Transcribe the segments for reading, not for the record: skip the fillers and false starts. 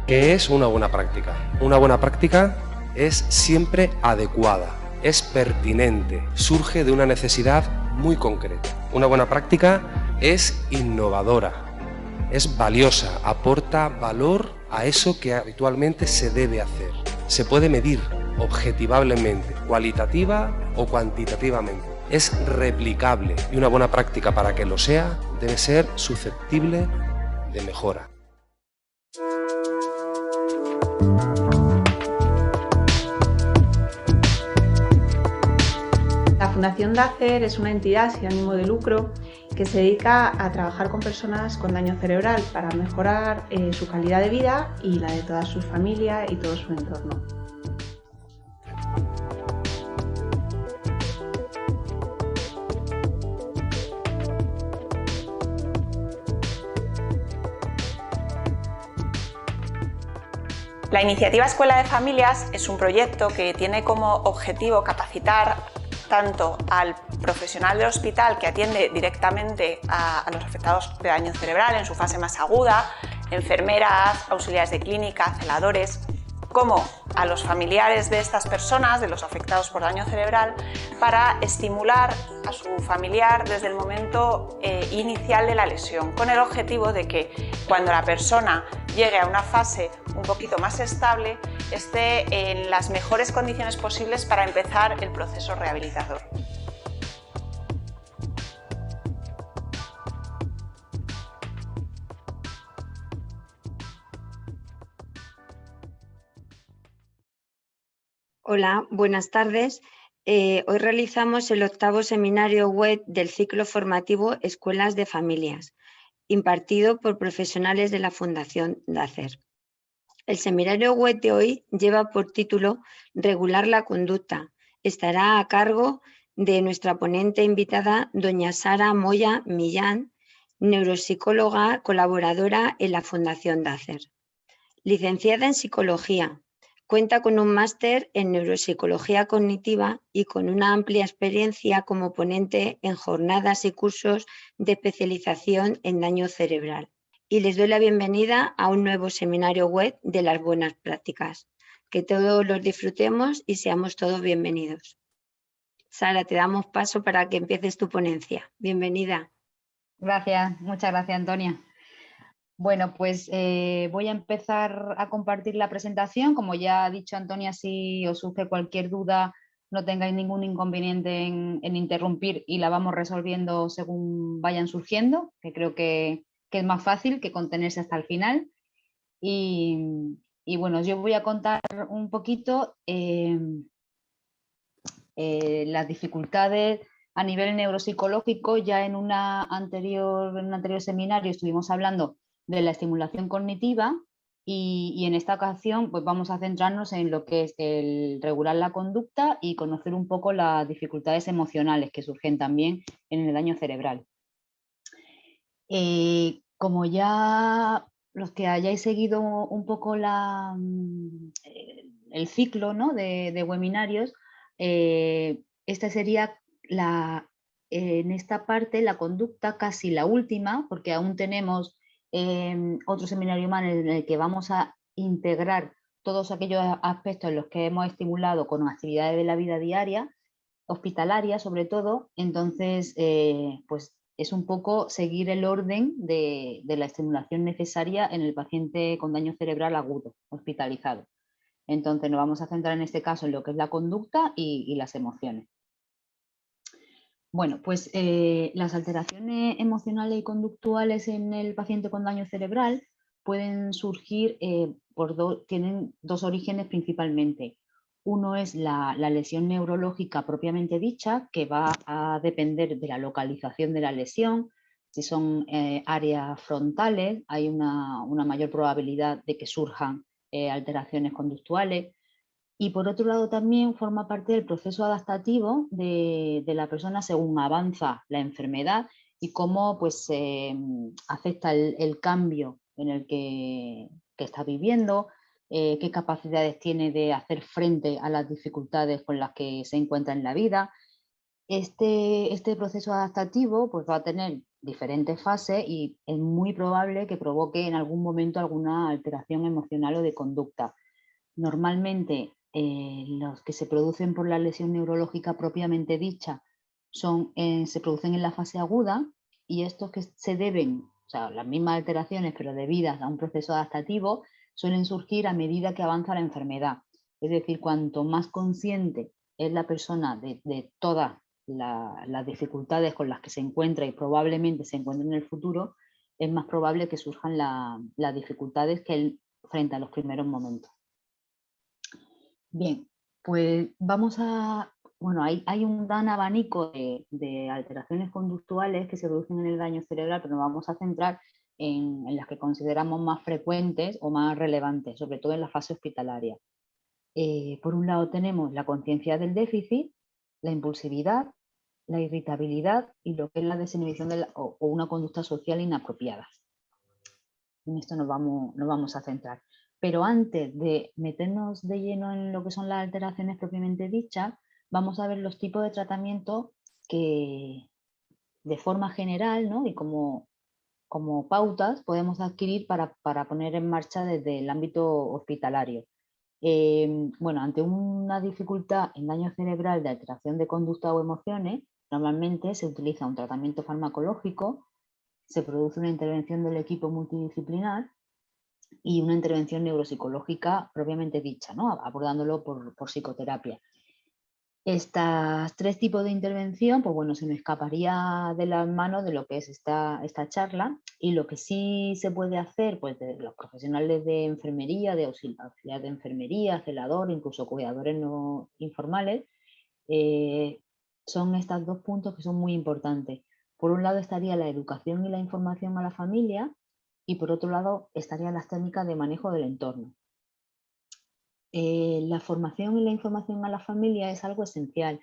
¿Qué es una buena práctica? Una buena práctica es siempre adecuada, es pertinente, surge de una necesidad muy concreta. Una buena práctica es innovadora, es valiosa, aporta valor a eso que habitualmente se debe hacer. Se puede medir objetivablemente, cualitativa o cuantitativamente. Es replicable y una buena práctica, para que lo sea, debe ser susceptible de mejora. La Fundación DACER es una entidad sin ánimo de lucro que se dedica a trabajar con personas con daño cerebral para mejorar su calidad de vida y la de toda su familia y todo su entorno. La iniciativa Escuela de Familias es un proyecto que tiene como objetivo capacitar tanto al profesional del hospital que atiende directamente a los afectados de daño cerebral en su fase más aguda, enfermeras, auxiliares de clínica, celadores, como a los familiares de estas personas, de los afectados por daño cerebral, para estimular a su familiar desde el momento inicial de la lesión, con el objetivo de que cuando la persona llegue a una fase un poquito más estable, esté en las mejores condiciones posibles para empezar el proceso rehabilitador. Hola, buenas tardes. Hoy realizamos el 8º seminario web del ciclo formativo Escuelas de Familias, impartido por profesionales de la Fundación DACER. El seminario web de hoy lleva por título Regular la conducta. Estará a cargo de nuestra ponente invitada, doña Sara Moya Millán, neuropsicóloga colaboradora en la Fundación DACER. Licenciada en Psicología. Cuenta con un máster en neuropsicología cognitiva y con una amplia experiencia como ponente en jornadas y cursos de especialización en daño cerebral. Y les doy la bienvenida a un nuevo seminario web de las buenas prácticas. Que todos los disfrutemos y seamos todos bienvenidos. Sara, te damos paso para que empieces tu ponencia. Bienvenida. Gracias, muchas gracias, Antonia. Bueno, pues voy a empezar a compartir la presentación. Como ya ha dicho Antonia, si os surge cualquier duda, no tengáis ningún inconveniente en interrumpir y la vamos resolviendo según vayan surgiendo, que creo que es más fácil que contenerse hasta el final. Y bueno, yo voy a contar un poquito las dificultades a nivel neuropsicológico. Ya en un anterior seminario estuvimos hablando de la estimulación cognitiva y en esta ocasión pues vamos a centrarnos en lo que es el regular la conducta y conocer un poco las dificultades emocionales que surgen también en el daño cerebral. Como ya los que hayáis seguido un poco el ciclo, ¿no?, de webinarios, esta sería en esta parte la conducta casi la última, porque aún tenemos otro seminario más en el que vamos a integrar todos aquellos aspectos en los que hemos estimulado con actividades de la vida diaria, hospitalaria sobre todo. Entonces, pues es un poco seguir el orden de la estimulación necesaria en el paciente con daño cerebral agudo, hospitalizado. Entonces nos vamos a centrar en este caso en lo que es la conducta y las emociones. Bueno, pues las alteraciones emocionales y conductuales en el paciente con daño cerebral pueden surgir, tienen dos orígenes principalmente. Uno es la lesión neurológica propiamente dicha, que va a depender de la localización de la lesión. Si son áreas frontales, hay una mayor probabilidad de que surjan alteraciones conductuales. Y por otro lado también forma parte del proceso adaptativo de la persona según avanza la enfermedad y cómo pues, afecta el cambio en el que está viviendo, qué capacidades tiene de hacer frente a las dificultades con las que se encuentra en la vida. Este proceso adaptativo pues, va a tener diferentes fases y es muy probable que provoque en algún momento alguna alteración emocional o de conducta. Normalmente los que se producen por la lesión neurológica propiamente dicha se producen en la fase aguda, y estos que se deben, o sea, las mismas alteraciones pero debidas a un proceso adaptativo, suelen surgir a medida que avanza la enfermedad. Es decir, cuanto más consciente es la persona de todas las dificultades con las que se encuentra y probablemente se encuentre en el futuro, es más probable que surjan las dificultades frente a los primeros momentos. Bien, pues vamos a... Bueno, hay un gran abanico de alteraciones conductuales que se producen en el daño cerebral, pero nos vamos a centrar en las que consideramos más frecuentes o más relevantes, sobre todo en la fase hospitalaria. Por un lado tenemos la conciencia del déficit, la impulsividad, la irritabilidad y lo que es la desinhibición o una conducta social inapropiada. En esto nos vamos a centrar. Pero antes de meternos de lleno en lo que son las alteraciones propiamente dichas, vamos a ver los tipos de tratamiento que de forma general, ¿no? Y como pautas podemos adquirir para poner en marcha desde el ámbito hospitalario. Bueno, ante una dificultad en daño cerebral de alteración de conducta o emociones, normalmente se utiliza un tratamiento farmacológico, se produce una intervención del equipo multidisciplinar y una intervención neuropsicológica propiamente dicha, ¿no? Abordándolo por psicoterapia. Estos tres tipos de intervención, pues bueno, se me escaparía de las manos de lo que es esta charla, y lo que sí se puede hacer, pues de los profesionales de enfermería, de auxiliar de enfermería, celador, incluso cuidadores no informales, son estos dos puntos que son muy importantes. Por un lado estaría la educación y la información a la familia, y por otro lado estarían las técnicas de manejo del entorno. La formación y la información a la familia es algo esencial,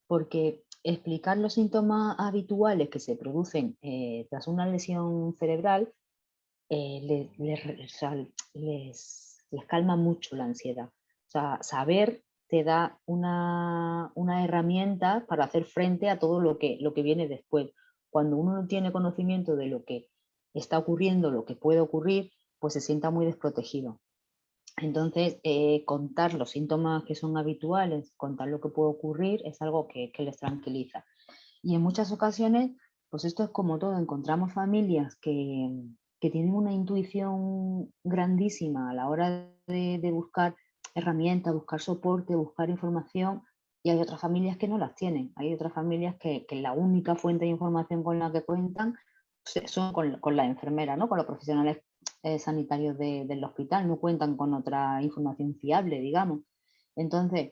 porque explicar los síntomas habituales que se producen tras una lesión cerebral les calma mucho la ansiedad. O sea, saber te da una herramienta para hacer frente a todo lo que viene después. Cuando uno no tiene conocimiento de lo que está ocurriendo, lo que puede ocurrir, pues se sienta muy desprotegido. Entonces, contar los síntomas que son habituales, contar lo que puede ocurrir, es algo que les tranquiliza. Y en muchas ocasiones, pues esto es como todo, encontramos familias que tienen una intuición grandísima a la hora de buscar herramientas, buscar soporte, buscar información, y hay otras familias que no las tienen. Hay otras familias que la única fuente de información con la que cuentan son con la enfermera, ¿no? Con los profesionales sanitarios del hospital, no cuentan con otra información fiable, digamos. Entonces,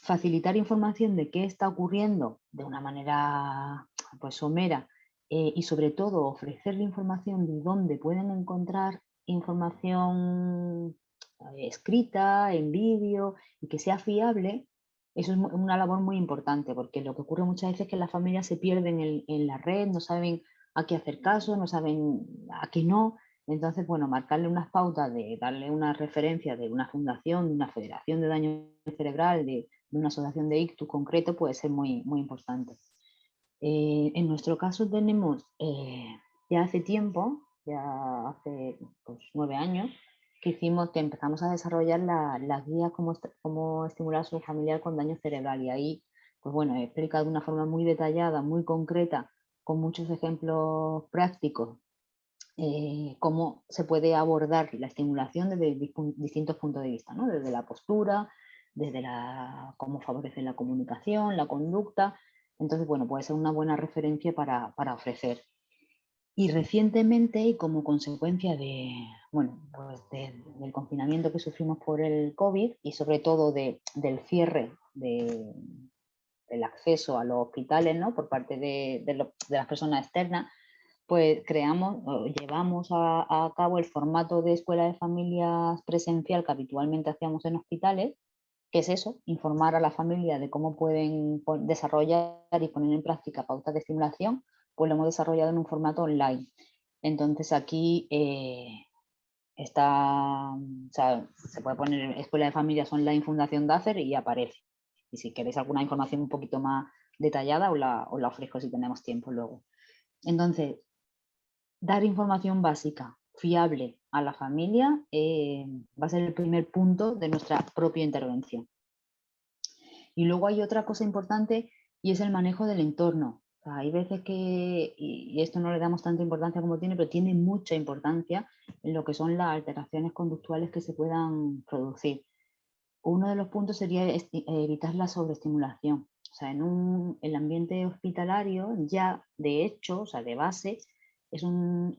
facilitar información de qué está ocurriendo de una manera pues somera, y sobre todo ofrecerle información de dónde pueden encontrar información escrita, en vídeo, y que sea fiable. Eso es una labor muy importante, porque lo que ocurre muchas veces es que las familias se pierden en la red, no saben a qué hacer caso, no saben a qué no. Entonces, bueno, marcarle unas pautas, de darle una referencia de una fundación, de una federación de daño cerebral, de una asociación de ictus concreto, puede ser muy, muy importante. En nuestro caso tenemos, ya hace tiempo, ya hace pues, 9 años, que empezamos a desarrollar las guías cómo estimular a su familiar con daño cerebral, y ahí, pues bueno, he explicado de una forma muy detallada, muy concreta, con muchos ejemplos prácticos, cómo se puede abordar la estimulación desde distintos puntos de vista, ¿no? Desde la postura, desde cómo favorece la comunicación, la conducta. Entonces, bueno, puede ser una buena referencia para ofrecer. Y recientemente, y como consecuencia del confinamiento que sufrimos por el COVID, y sobre todo del cierre del acceso a los hospitales, ¿no? Por parte de las personas externas, pues llevamos a cabo el formato de escuela de familias presencial que habitualmente hacíamos en hospitales, que es eso, informar a la familia de cómo pueden desarrollar y poner en práctica pautas de estimulación. Pues lo hemos desarrollado en un formato online. Entonces aquí se puede poner Escuela de Familias Online Fundación DACER y aparece. Y si queréis alguna información un poquito más detallada, os la ofrezco si tenemos tiempo luego. Entonces, dar información básica, fiable a la familia, va a ser el primer punto de nuestra propia intervención. Y luego hay otra cosa importante y es el manejo del entorno. O sea, hay veces que, y esto no le damos tanta importancia como tiene, pero tiene mucha importancia en lo que son las alteraciones conductuales que se puedan producir. Uno de los puntos sería evitar la sobreestimulación. O sea, en el ambiente hospitalario ya de hecho, o sea, de base, es un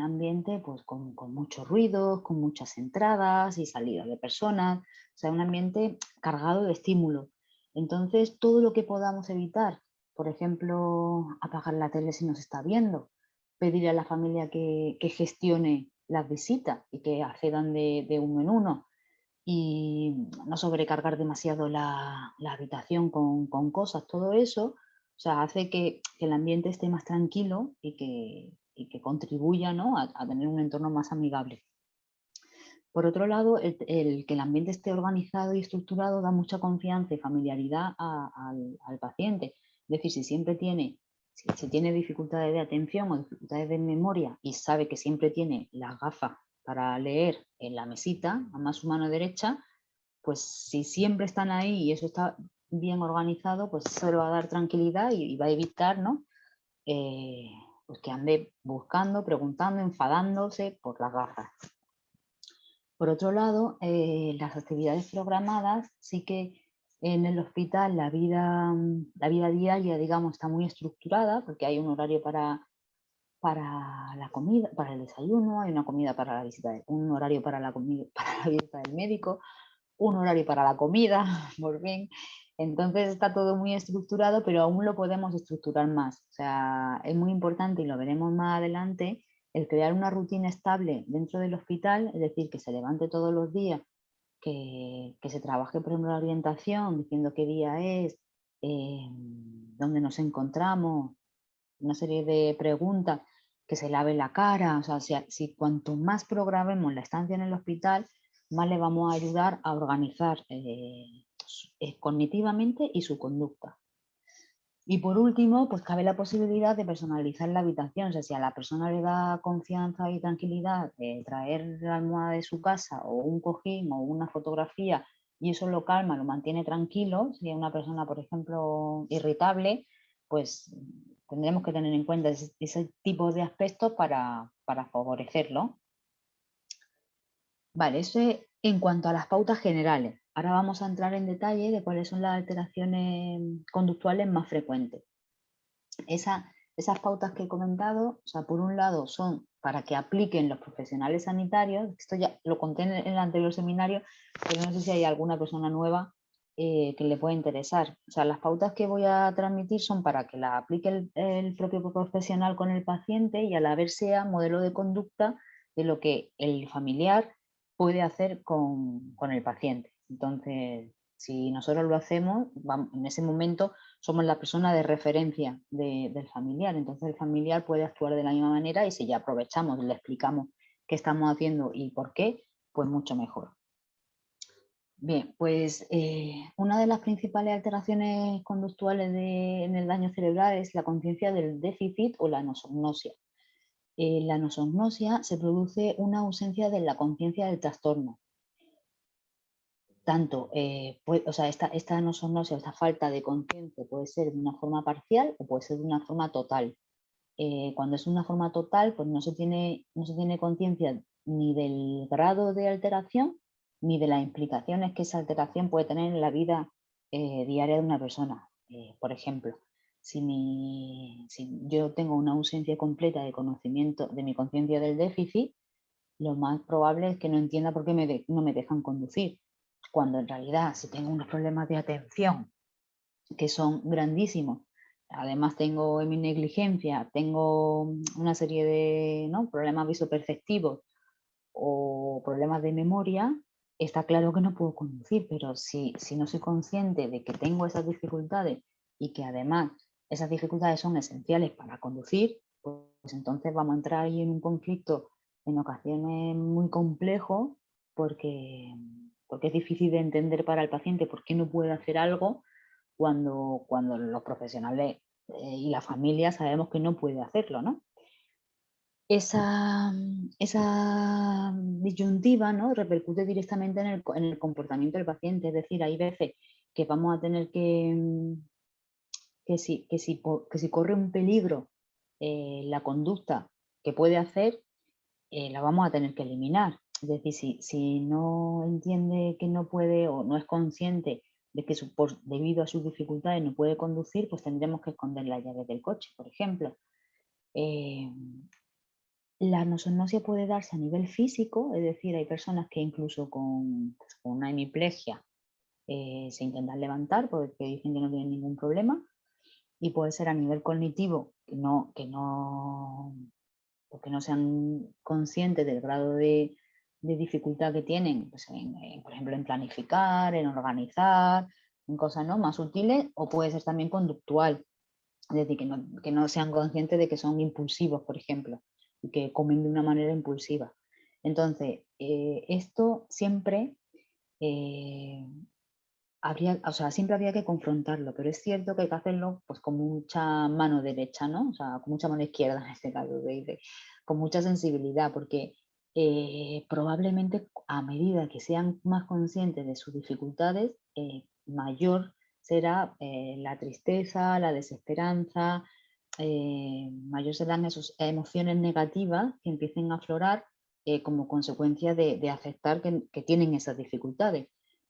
ambiente pues, con muchos ruidos, con muchas entradas y salidas de personas, o sea, un ambiente cargado de estímulos. Entonces, todo lo que podamos evitar, por ejemplo, apagar la tele si nos está viendo, pedir a la familia que gestione las visitas y que accedan de uno en uno, y no sobrecargar demasiado la habitación con cosas, todo eso, o sea, hace que el ambiente esté más tranquilo y que contribuya, ¿no?, a tener un entorno más amigable. Por otro lado, el que el ambiente esté organizado y estructurado da mucha confianza y familiaridad al paciente. Es decir, si tiene dificultades de atención o dificultades de memoria y sabe que siempre tiene las gafas para leer en la mesita, a más su mano derecha, pues si siempre están ahí y eso está bien organizado, pues eso le va a dar tranquilidad y va a evitar, ¿no?, pues que ande buscando, preguntando, enfadándose por las gafas. Por otro lado, las actividades programadas, sí que en el hospital la vida diaria, digamos, está muy estructurada porque hay un horario para la comida, para el desayuno, hay una comida para la visita, un horario para la visita del médico, un horario para la comida, por fin. Entonces está todo muy estructurado, pero aún lo podemos estructurar más. O sea, es muy importante, y lo veremos más adelante, el crear una rutina estable dentro del hospital, es decir, que se levante todos los días, que se trabaje, por ejemplo, la orientación, diciendo qué día es, dónde nos encontramos, una serie de preguntas, que se lave la cara. O sea, si cuanto más programemos la estancia en el hospital, más le vamos a ayudar a organizar cognitivamente y su conducta. Y por último, pues cabe la posibilidad de personalizar la habitación. O sea, si a la persona le da confianza y tranquilidad traer la almohada de su casa o un cojín o una fotografía y eso lo calma, lo mantiene tranquilo, si es una persona, por ejemplo, irritable, pues tendremos que tener en cuenta ese tipo de aspectos para favorecerlo. Vale, eso es en cuanto a las pautas generales. Ahora vamos a entrar en detalle de cuáles son las alteraciones conductuales más frecuentes. Esas pautas que he comentado, o sea, por un lado son para que apliquen los profesionales sanitarios. Esto ya lo conté en el anterior seminario, pero no sé si hay alguna persona nueva que le pueda interesar. O sea, las pautas que voy a transmitir son para que las aplique el propio profesional con el paciente y a la vez sea modelo de conducta de lo que el familiar puede hacer con el paciente. Entonces, si nosotros lo hacemos, en ese momento somos la persona de referencia del familiar. Entonces el familiar puede actuar de la misma manera y si ya aprovechamos y le explicamos qué estamos haciendo y por qué, pues mucho mejor. Bien, pues una de las principales alteraciones conductuales en el daño cerebral es la conciencia del déficit o la anosognosia. La anosognosia se produce una ausencia de la conciencia del trastorno. Tanto, o sea, esta anosognosia, esta falta de conciencia puede ser de una forma parcial o puede ser de una forma total. Cuando es de una forma total, pues no se tiene conciencia ni del grado de alteración ni de las implicaciones que esa alteración puede tener en la vida diaria de una persona. Por ejemplo, si yo tengo una ausencia completa de conocimiento de mi conciencia del déficit, lo más probable es que no entienda por qué no me dejan conducir. Cuando en realidad, si tengo unos problemas de atención que son grandísimos, además tengo en mi negligencia, tengo una serie de problemas visoperceptivos o problemas de memoria, está claro que no puedo conducir, pero si no soy consciente de que tengo esas dificultades y que además esas dificultades son esenciales para conducir, pues entonces vamos a entrar ahí en un conflicto en ocasiones muy complejo porque es difícil de entender para el paciente por qué no puede hacer algo cuando los profesionales y la familia sabemos que no puede hacerlo, ¿no? esa disyuntiva, ¿no?, repercute directamente en el comportamiento del paciente. Es decir, hay veces que vamos a tener que si corre un peligro la conducta que puede hacer, la vamos a tener que eliminar. Es decir, si no entiende que no puede o no es consciente de que debido a sus dificultades no puede conducir, pues tendremos que esconder las llaves del coche, por ejemplo. La anosognosia puede darse a nivel físico, es decir, hay personas que incluso con una hemiplegia se intentan levantar porque dicen que no tienen ningún problema, y puede ser a nivel cognitivo, que no sean conscientes del grado de dificultad que tienen, pues por ejemplo, en planificar, en organizar, en cosas, ¿no?, más sutiles, o puede ser también conductual, es decir, que no sean conscientes de que son impulsivos, por ejemplo, y que comen de una manera impulsiva. Entonces, esto siempre siempre habría que confrontarlo, pero es cierto que hay que hacerlo pues con mucha mano derecha, ¿no? O sea, con mucha mano izquierda en este caso, con mucha sensibilidad, porque probablemente a medida que sean más conscientes de sus dificultades, mayor será la tristeza, la desesperanza, mayor serán esas emociones negativas que empiecen a aflorar como consecuencia de aceptar que tienen esas dificultades.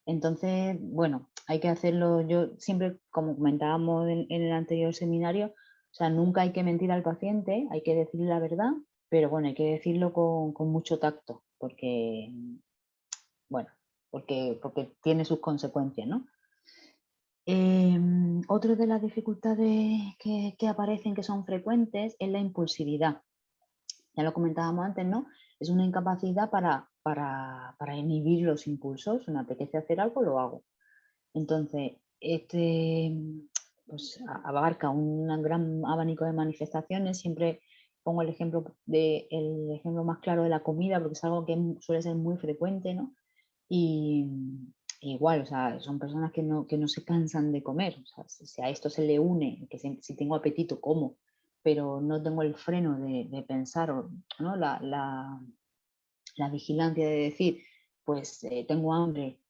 Entonces, bueno, hay que hacerlo. Yo siempre, como comentábamos en el anterior seminario, o sea, nunca hay que mentir al paciente, hay que decirle la verdad, pero bueno, hay que decirlo con mucho tacto, porque, bueno, porque tiene sus consecuencias, ¿no? Otra de las dificultades que aparecen, que son frecuentes, es la impulsividad. Ya lo comentábamos antes, ¿no? Es una incapacidad para inhibir los impulsos. Si me apetece hacer algo, lo hago. Entonces, pues, abarca un gran abanico de manifestaciones. Siempre pongo el ejemplo más claro de la comida, porque es algo que suele ser muy frecuente, ¿no? Y igual, o sea, son personas que no se cansan de comer. O sea, si a esto se le une, que si tengo apetito, como, pero no tengo el freno de pensar, ¿no?, la vigilancia de decir, pues tengo hambre,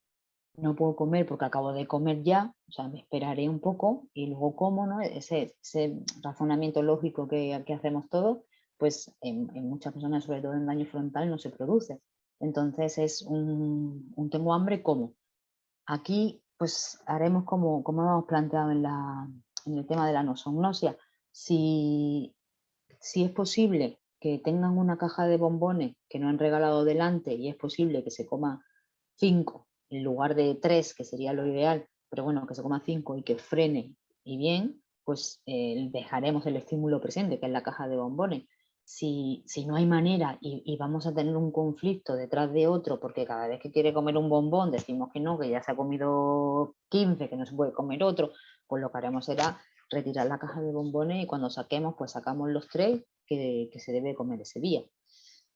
no puedo comer porque acabo de comer ya, o sea, me esperaré un poco y luego como, ¿no? Ese razonamiento lógico que hacemos todos, pues en muchas personas, sobre todo en daño frontal, no se produce. Entonces es un tengo hambre, como. Aquí pues haremos como hemos planteado en el tema de la nosognosia. Si es posible que tengan una caja de bombones que no han regalado delante y es posible que se coma 5 en lugar de 3, que sería lo ideal, pero bueno, que se coma 5 y que frene y bien, pues dejaremos el estímulo presente, que es la caja de bombones. Si no hay manera y vamos a tener un conflicto detrás de otro, porque cada vez que quiere comer un bombón decimos que no, que ya se ha comido 15, que no se puede comer otro, pues lo que haremos será retirar la caja de bombones y cuando saquemos, pues sacamos los 3 que se debe comer ese día.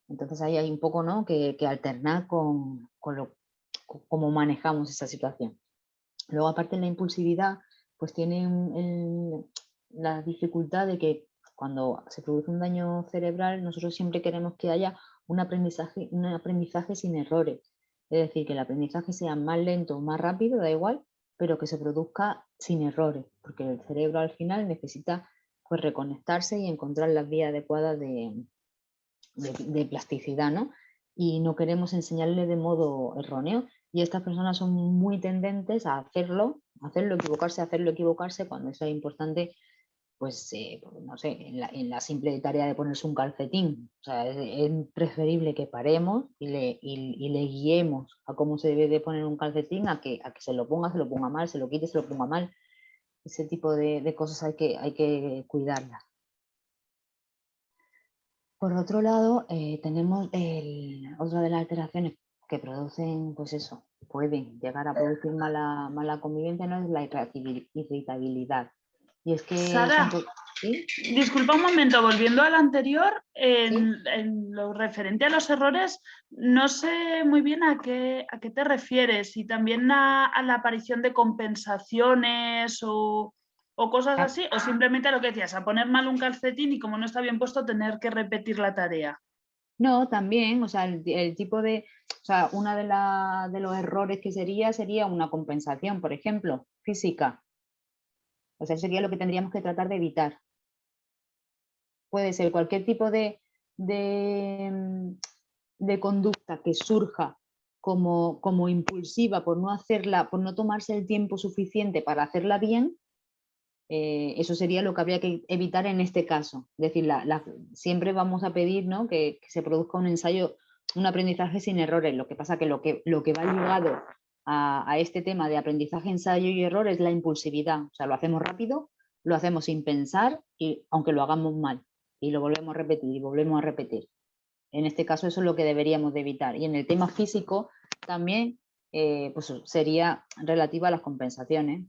Entonces ahí hay un poco, ¿no?, que alternar con cómo manejamos esa situación. Luego, aparte de la impulsividad, pues tiene la dificultad de que cuando se produce un daño cerebral, nosotros siempre queremos que haya un aprendizaje sin errores. Es decir, que el aprendizaje sea más lento o más rápido, da igual, pero que se produzca sin errores, porque el cerebro al final necesita pues reconectarse y encontrar las vías adecuadas de plasticidad, ¿no? Y no queremos enseñarle de modo erróneo. Y estas personas son muy tendentes a hacerlo equivocarse, cuando eso es importante, pues, no sé, en la simple tarea de ponerse un calcetín. O sea, es preferible que paremos y le guiemos a cómo se debe de poner un calcetín, a que se lo ponga mal, se lo quite, se lo ponga mal. Ese tipo de cosas hay que cuidarlas. Por otro lado, tenemos otra de las alteraciones que producen, pues eso, pueden llegar a producir mala convivencia, ¿no?, es la irritabilidad. Y es que Sara, ¿sí? Disculpa un momento, volviendo al anterior, en lo referente a los errores, no sé muy bien a qué te refieres, y también a la aparición de compensaciones o o cosas así, o simplemente lo que decías, a poner mal un calcetín y como no está bien puesto tener que repetir la tarea. No, también, o sea, el tipo de, o sea, uno de los errores que sería una compensación, por ejemplo, física. O sea, sería lo que tendríamos que tratar de evitar. Puede ser cualquier tipo de conducta que surja como impulsiva por no hacerla, por no tomarse el tiempo suficiente para hacerla bien, eso sería lo que habría que evitar en este caso. Es decir, siempre vamos a pedir, ¿no?, que se produzca un ensayo, un aprendizaje sin errores. Lo que pasa que lo que va ligado a este tema de aprendizaje, ensayo y error es la impulsividad. O sea, lo hacemos rápido, lo hacemos sin pensar, y aunque lo hagamos mal, y lo volvemos a repetir y volvemos a repetir. En este caso eso es lo que deberíamos de evitar. Y en el tema físico también pues sería relativa a las compensaciones.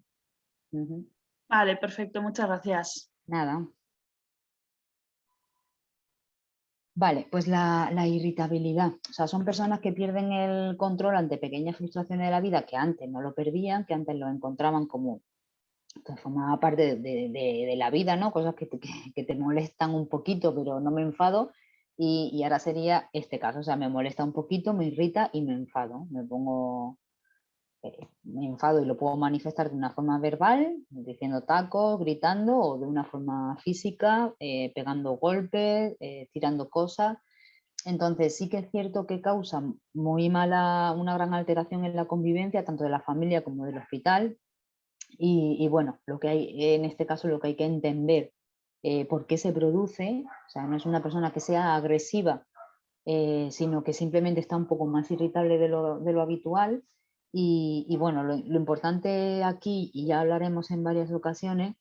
Vale, perfecto, muchas gracias. Nada. Vale, pues la irritabilidad. O sea, son personas que pierden el control ante pequeñas frustraciones de la vida que antes no lo perdían, que antes lo encontraban como que formaba parte de la vida, ¿no? Cosas que te molestan un poquito, pero no me enfado. Y ahora sería este caso, o sea, me molesta un poquito, me irrita y me enfado. Me enfado y lo puedo manifestar de una forma verbal, diciendo tacos, gritando, o de una forma física, pegando golpes, tirando cosas. Entonces sí que es cierto que causa una gran alteración en la convivencia, tanto de la familia como del hospital. Y bueno, lo que hay en este caso, lo que hay que entender por qué se produce, o sea, no es una persona que sea agresiva, sino que simplemente está un poco más irritable de lo habitual. Y bueno, lo importante aquí, y ya hablaremos en varias ocasiones,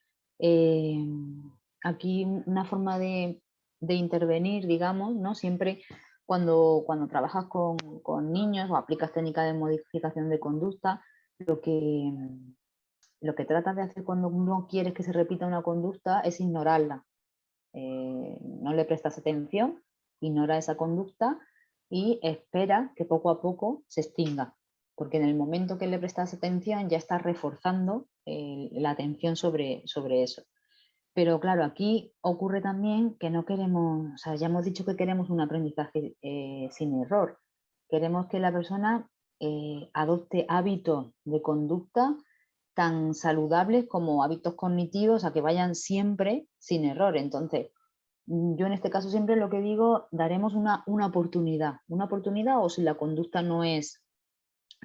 aquí una forma de intervenir, digamos, ¿no? Siempre cuando trabajas con niños o aplicas técnicas de modificación de conducta, lo que tratas de hacer cuando no quieres que se repita una conducta es ignorarla. No le prestas atención, ignora esa conducta y espera que poco a poco se extinga, porque en el momento que le prestas atención ya estás reforzando la atención sobre eso. Pero claro, aquí ocurre también que no queremos, o sea, ya hemos dicho que queremos un aprendizaje sin error. Queremos que la persona adopte hábitos de conducta tan saludables como hábitos cognitivos, a que vayan siempre sin error. Entonces, yo en este caso siempre lo que digo, daremos una oportunidad o si la conducta no es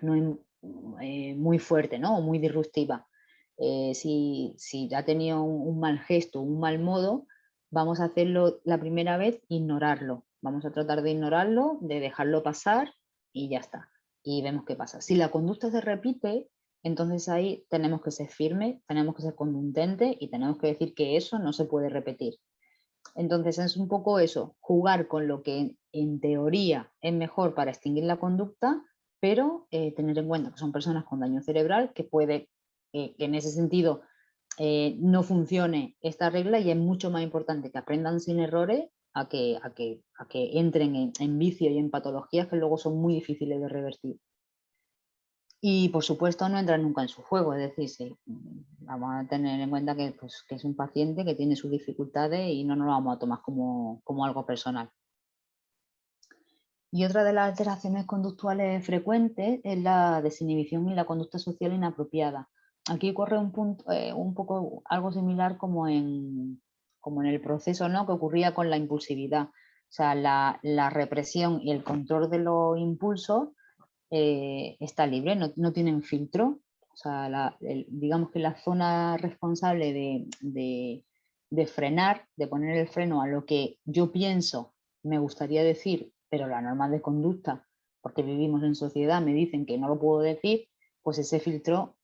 muy fuerte, ¿no?, o muy disruptiva. Si ha tenido un mal gesto, un mal modo, vamos a hacerlo la primera vez, ignorarlo. Vamos a tratar de ignorarlo, de dejarlo pasar y ya está. Y vemos qué pasa. Si la conducta se repite, entonces ahí tenemos que ser firmes, tenemos que ser contundentes y tenemos que decir que eso no se puede repetir. Entonces es un poco eso, jugar con lo que en teoría es mejor para extinguir la conducta, pero tener en cuenta que son personas con daño cerebral, que puede que en ese sentido no funcione esta regla, y es mucho más importante que aprendan sin errores a que entren en vicio y en patologías que luego son muy difíciles de revertir. Y por supuesto no entran nunca en su juego, es decir, sí, vamos a tener en cuenta que es un paciente que tiene sus dificultades y no nos lo vamos a tomar como algo personal. Y otra de las alteraciones conductuales frecuentes es la desinhibición y la conducta social inapropiada. Aquí ocurre un poco algo similar como en el proceso, ¿no?, que ocurría con la impulsividad. O sea, la represión y el control de los impulsos está libre, no tienen filtro. O sea, digamos que la zona responsable de frenar, de poner el freno a lo que yo pienso, me gustaría decir, pero las normas de conducta, porque vivimos en sociedad, me dicen que no lo puedo decir, pues ese filtro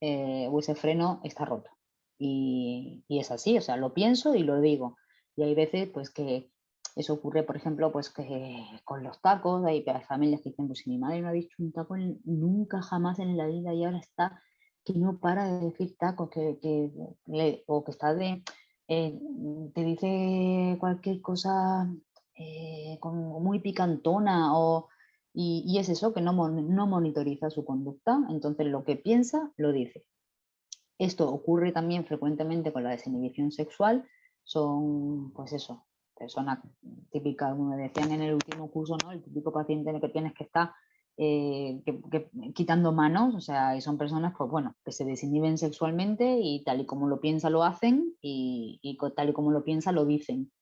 o ese freno está roto. Y es así, o sea, lo pienso y lo digo. Y hay veces pues que eso ocurre, por ejemplo, pues que con los tacos, hay familias que dicen, pues si mi madre no ha dicho un taco nunca jamás en la vida y ahora está que no para de decir tacos, o que está te dice cualquier cosa como muy picantona, y es eso, que no monitoriza su conducta, entonces lo que piensa lo dice. Esto ocurre también frecuentemente con la desinhibición sexual. Son, pues eso, personas típicas, como decían en el último curso, ¿no? El típico paciente en el que tienes que estar quitando manos, o sea, y son personas, pues bueno, que se desinhiben sexualmente y tal y como lo piensa lo hacen y tal y como lo piensa lo dicen.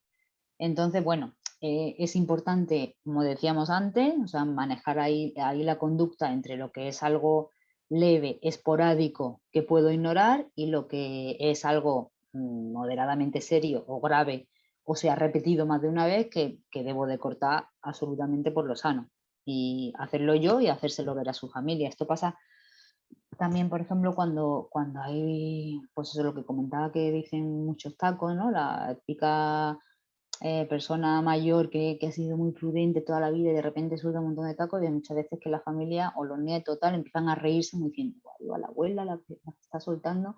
Entonces, bueno, es importante, como decíamos antes, o sea, manejar ahí la conducta entre lo que es algo leve, esporádico, que puedo ignorar, y lo que es algo moderadamente serio o grave, o sea, repetido más de una vez, que debo de cortar absolutamente por lo sano. Y hacerlo yo y hacérselo ver a su familia. Esto pasa también, por ejemplo, cuando hay, pues eso, lo que comentaba, que dicen muchos tacos, ¿no? La típica persona mayor que ha sido muy prudente toda la vida y de repente suelta un montón de tacos, y hay muchas veces que la familia o los nietos tal empiezan a reírse muy diciendo, a la abuela la que está soltando.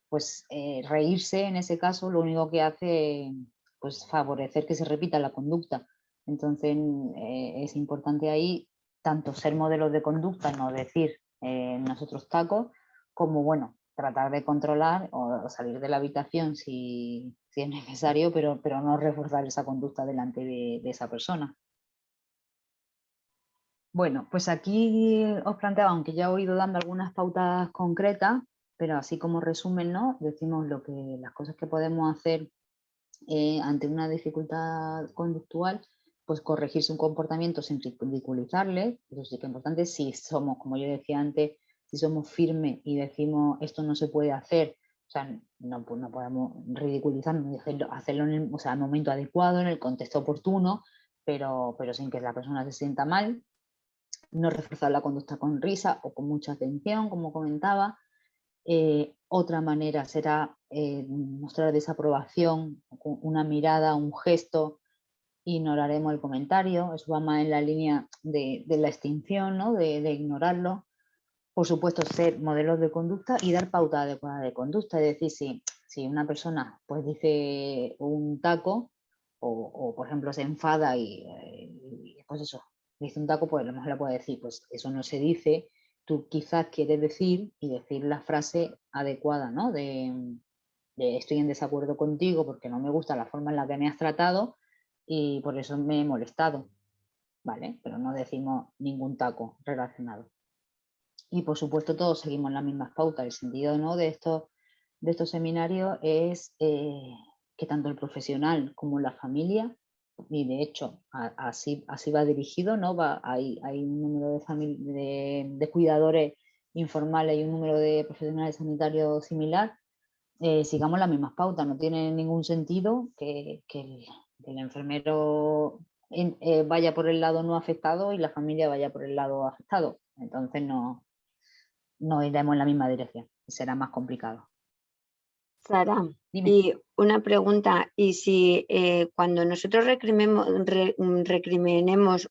Pues reírse en ese caso lo único que hace, pues favorecer que se repita la conducta. Entonces es importante ahí tanto ser modelos de conducta, no decir nosotros tacos, como bueno, tratar de controlar o salir de la habitación si es necesario, pero no reforzar esa conducta delante de esa persona. Bueno, pues aquí os planteaba, aunque ya he ido dando algunas pautas concretas, pero así como resumen, ¿no? Decimos las cosas que podemos hacer ante una dificultad conductual, pues corregir su comportamiento sin ridiculizarle. Eso sí que es importante. Si somos, como yo decía antes, si somos firmes y decimos esto no se puede hacer, o sea, no podemos ridiculizarnos, hacerlo en el, o sea, el momento adecuado, en el contexto oportuno, pero sin que la persona se sienta mal. No reforzar la conducta con risa o con mucha atención, como comentaba. Otra manera será mostrar desaprobación, una mirada, un gesto, ignoraremos el comentario. Eso va más en la línea de la extinción, ¿no? de ignorarlo. Por supuesto, ser modelos de conducta y dar pauta adecuada de conducta. Es decir, si una persona pues dice un taco o por ejemplo se enfada y pues eso, dice un taco, pues a lo mejor le puede decir, pues eso no se dice, tú quizás quieres decir, y decir la frase adecuada, ¿no? De estoy en desacuerdo contigo porque no me gusta la forma en la que me has tratado y por eso me he molestado, ¿vale? Pero no decimos ningún taco relacionado. Y por supuesto todos seguimos las mismas pautas. El sentido, ¿no? de estos seminarios es que tanto el profesional como la familia, y de hecho así va dirigido, ¿no? Hay un número de cuidadores informales y un número de profesionales sanitarios similar, sigamos las mismas pautas. No tiene ningún sentido que el enfermero vaya por el lado no afectado y la familia vaya por el lado afectado. Entonces no iremos en la misma dirección, será más complicado. Sara, Dime. y una pregunta, y si cuando nosotros recriminemos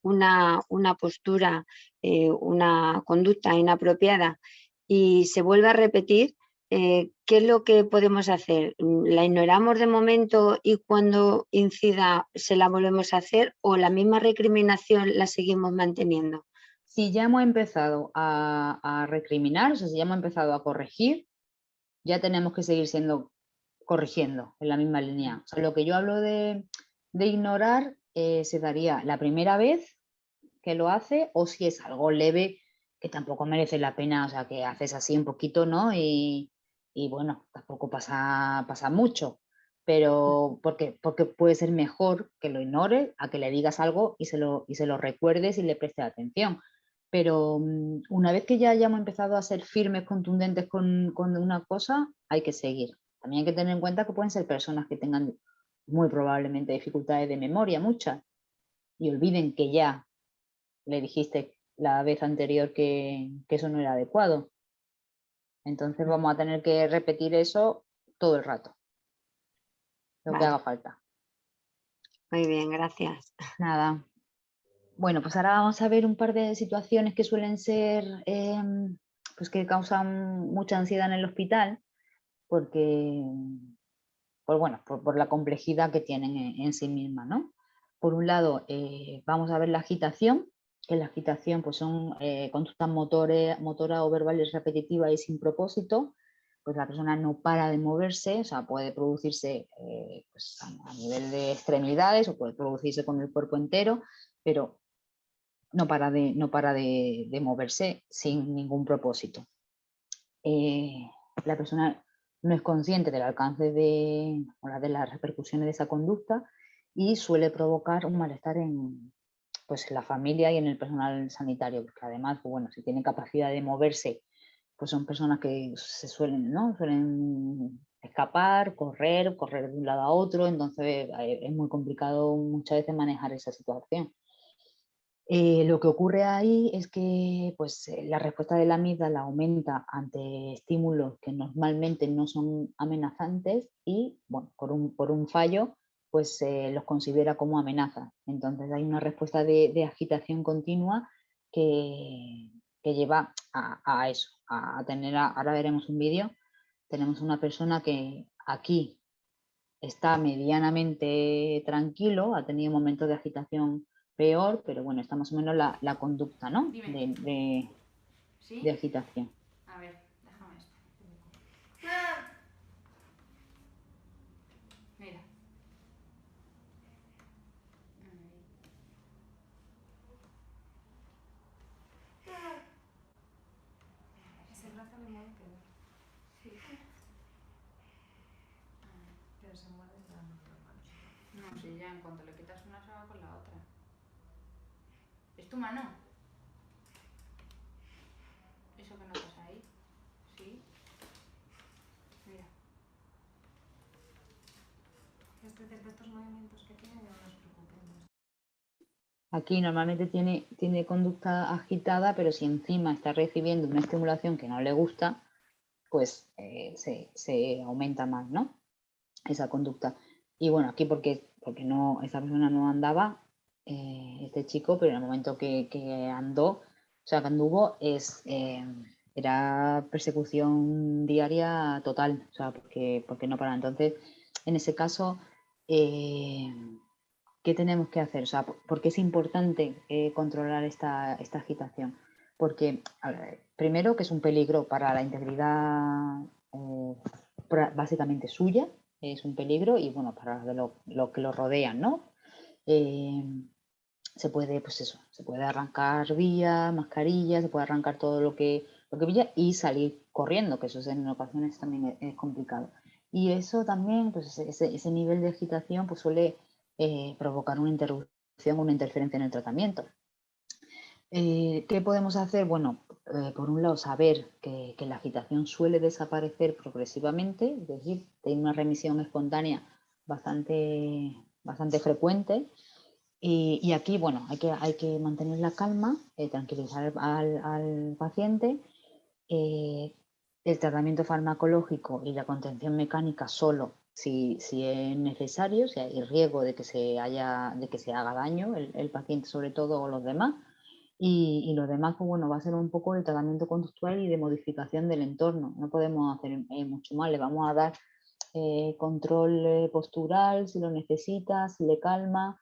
una postura, una conducta inapropiada y se vuelve a repetir, ¿qué es lo que podemos hacer? ¿La ignoramos de momento y cuando incida se la volvemos a hacer, o la misma recriminación la seguimos manteniendo? Si ya hemos empezado a recriminar, o sea, si ya hemos empezado a corregir, ya tenemos que seguir corrigiendo en la misma línea. O sea, lo que yo hablo de ignorar se daría la primera vez que lo hace, o si es algo leve que tampoco merece la pena, o sea, que haces así un poquito, ¿no? Y bueno, tampoco pasa mucho, pero porque puede ser mejor que lo ignores a que le digas algo y se lo recuerdes y le prestes atención. Pero una vez que ya hayamos empezado a ser firmes, contundentes con una cosa, hay que seguir. También hay que tener en cuenta que pueden ser personas que tengan muy probablemente dificultades de memoria, muchas, y olviden que ya le dijiste la vez anterior que eso no era adecuado. Entonces vamos a tener que repetir eso todo el rato, lo que haga falta. Muy bien, gracias. Nada. Bueno, pues ahora vamos a ver un par de situaciones que suelen ser, pues que causan mucha ansiedad en el hospital, porque, pues bueno, por la complejidad que tienen en sí mismas, ¿no? Por un lado, vamos a ver la agitación, que la agitación pues son conductas motoras o verbales repetitivas y sin propósito, pues la persona no para de moverse, o sea, puede producirse pues a nivel de extremidades o puede producirse con el cuerpo entero, pero no para de moverse sin ningún propósito. La persona no es consciente del alcance de las repercusiones de esa conducta y suele provocar un malestar pues, en la familia y en el personal sanitario, porque además, pues, bueno, si tiene capacidad de moverse, pues son personas que suelen escapar, correr de un lado a otro, entonces es muy complicado muchas veces manejar esa situación. Lo que ocurre ahí es que pues, la respuesta de la amígdala aumenta ante estímulos que normalmente no son amenazantes y, bueno, por un fallo, pues los considera como amenaza. Entonces hay una respuesta de agitación continua que lleva a eso, a tener, ahora veremos un vídeo, tenemos una persona que aquí está medianamente tranquilo, ha tenido momentos de agitación peor, pero bueno, está más o menos la conducta, ¿no? ¿Sí? De agitación. A ver, déjame esto. Mira. Ese brazo le mueve peor. Sí. Pero se mueve totalmente normal. No, si ya en cuanto le quitas una se va con la otra. ¿Es tu mano? ¿Eso que notas ahí? Sí. Mira. De estos movimientos que tiene, no nos preocupemos. Aquí normalmente tiene conducta agitada, pero si encima está recibiendo una estimulación que no le gusta, pues se aumenta más, ¿no? Esa conducta. Y bueno, aquí porque no, esta persona no andaba, este chico, pero en el momento que andó, o sea, que anduvo, era persecución diaria total, o sea, porque no para. Entonces, en ese caso, ¿qué tenemos que hacer? O sea, ¿por qué es importante controlar esta agitación? Porque, a ver, primero, que es un peligro para la integridad básicamente suya, es un peligro, y bueno, para lo que lo rodean, ¿no? Se puede, pues eso, se puede arrancar vía, mascarilla, se puede arrancar todo lo que pilla y salir corriendo, que eso en ocasiones también es complicado. Y eso también, pues ese nivel de agitación pues suele provocar una interrupción, una interferencia en el tratamiento. ¿Qué podemos hacer? Bueno, por un lado, saber que la agitación suele desaparecer progresivamente, es decir, tiene una remisión espontánea bastante frecuente. Y aquí, bueno, hay que mantener la calma, tranquilizar al paciente. El tratamiento farmacológico y la contención mecánica solo si es necesario, si hay riesgo de que se haga daño el paciente sobre todo o los demás. Y lo demás, pues bueno, va a ser un poco el tratamiento conductual y de modificación del entorno. No podemos hacer mucho más, le vamos a dar control postural si lo necesita, si le calma.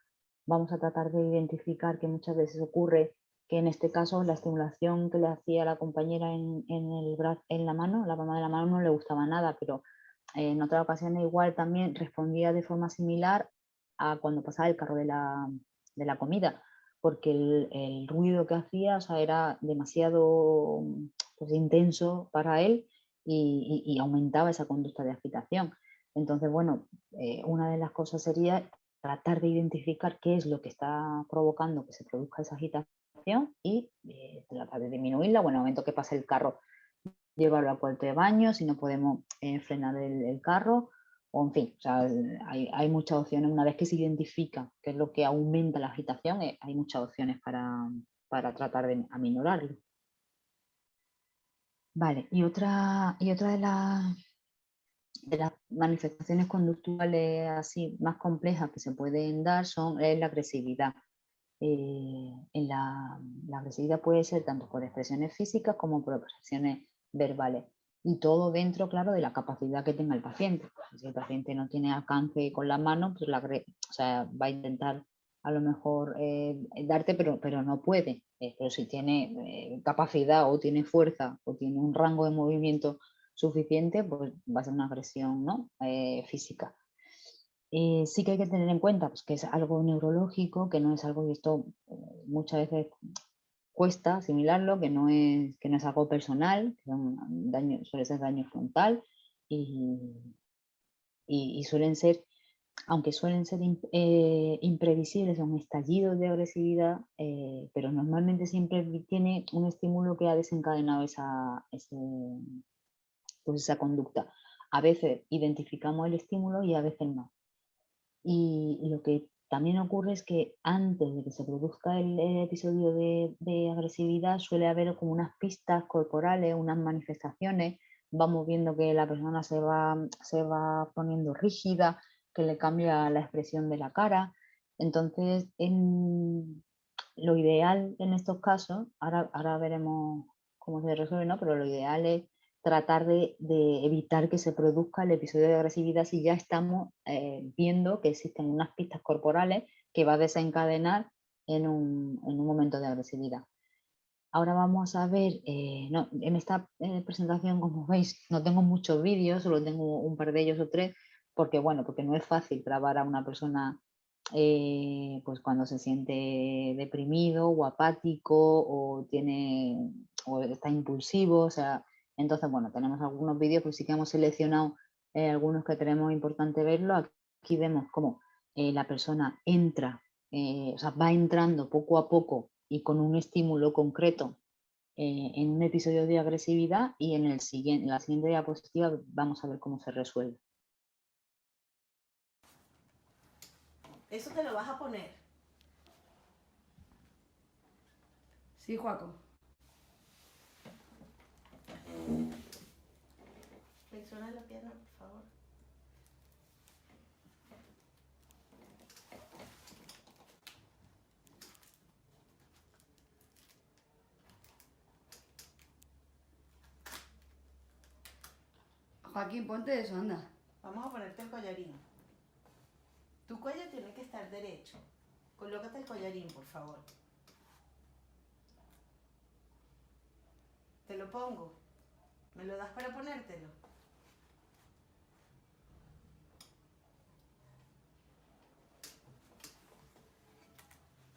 Vamos a tratar de identificar que muchas veces ocurre que en este caso la estimulación que le hacía la compañera en la mano, la palma de la mano, no le gustaba nada, pero en otras ocasiones igual también respondía de forma similar a cuando pasaba el carro de la comida, porque el ruido que hacía, o sea, era demasiado pues, intenso para él y aumentaba esa conducta de agitación. Entonces, bueno, una de las cosas sería tratar de identificar qué es lo que está provocando que se produzca esa agitación y tratar de disminuirla. Bueno, en el momento que pase el carro, llevarlo al cuarto de baño, si no podemos frenar el carro, o en fin, o sea, hay muchas opciones. Una vez que se identifica qué es lo que aumenta la agitación, hay muchas opciones para tratar de aminorarlo. Vale, y otra de las manifestaciones conductuales así más complejas que se pueden dar es la agresividad. La agresividad puede ser tanto por expresiones físicas como por expresiones verbales. Y todo dentro, claro, de la capacidad que tenga el paciente. Si el paciente no tiene alcance con la mano, pues va a intentar a lo mejor darte, pero no puede. Pero si tiene capacidad o tiene fuerza o tiene un rango de movimiento suficiente, pues va a ser una agresión, ¿no? Física. Sí que hay que tener en cuenta pues, que es algo neurológico, que no es algo, y esto muchas veces cuesta asimilarlo, que no es algo personal, que suele ser daño frontal y suelen ser, aunque suelen ser imprevisibles, son estallidos de agresividad, pero normalmente siempre tiene un estímulo que ha desencadenado pues esa conducta. A veces identificamos el estímulo y a veces no. Y lo que también ocurre es que antes de que se produzca el episodio de agresividad suele haber como unas pistas corporales, unas manifestaciones. Vamos viendo que la persona se va poniendo rígida, que le cambia la expresión de la cara. Entonces, lo ideal en estos casos, ahora veremos cómo se resuelve, ¿no? Pero lo ideal es tratar de evitar que se produzca el episodio de agresividad si ya estamos viendo que existen unas pistas corporales que va a desencadenar en un momento de agresividad. Ahora vamos a ver, en esta presentación, como veis, no tengo muchos vídeos, solo tengo un par de ellos o tres, porque no es fácil grabar a una persona pues cuando se siente deprimido o apático o está impulsivo, o sea, entonces tenemos algunos vídeos, pues sí que hemos seleccionado algunos que tenemos importante verlo. Aquí vemos cómo la persona entra, va entrando poco a poco y con un estímulo concreto en un episodio de agresividad, y en la siguiente diapositiva vamos a ver cómo se resuelve. ¿Eso te lo vas a poner? Sí, Joaco. Flexiona la pierna, por favor. Joaquín, ponte eso, anda. Vamos a ponerte el collarín. Tu cuello tiene que estar derecho. Colócate el collarín, por favor. Te lo pongo. ¿Me lo das para ponértelo?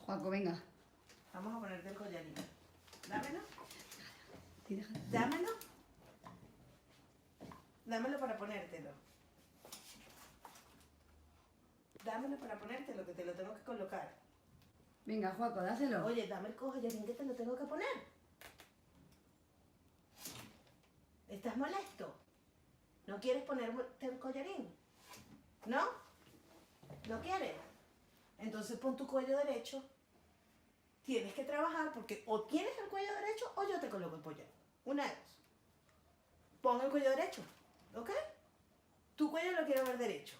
Joaco, venga. Vamos a ponerte el collarín. Dámelo. Sí, déjalo. Dámelo. Dámelo para ponértelo. Dámelo para ponértelo, que te lo tengo que colocar. Venga, Joaco, dáselo. Oye, dame el collarín que te lo tengo que poner. ¿Estás molesto? ¿No quieres ponerte el collarín? ¿No? ¿No quieres? Entonces pon tu cuello derecho. Tienes que trabajar porque o tienes el cuello derecho o yo te coloco el collarín. Una de dos. Pon el cuello derecho, ¿ok? Tu cuello lo quiero ver derecho.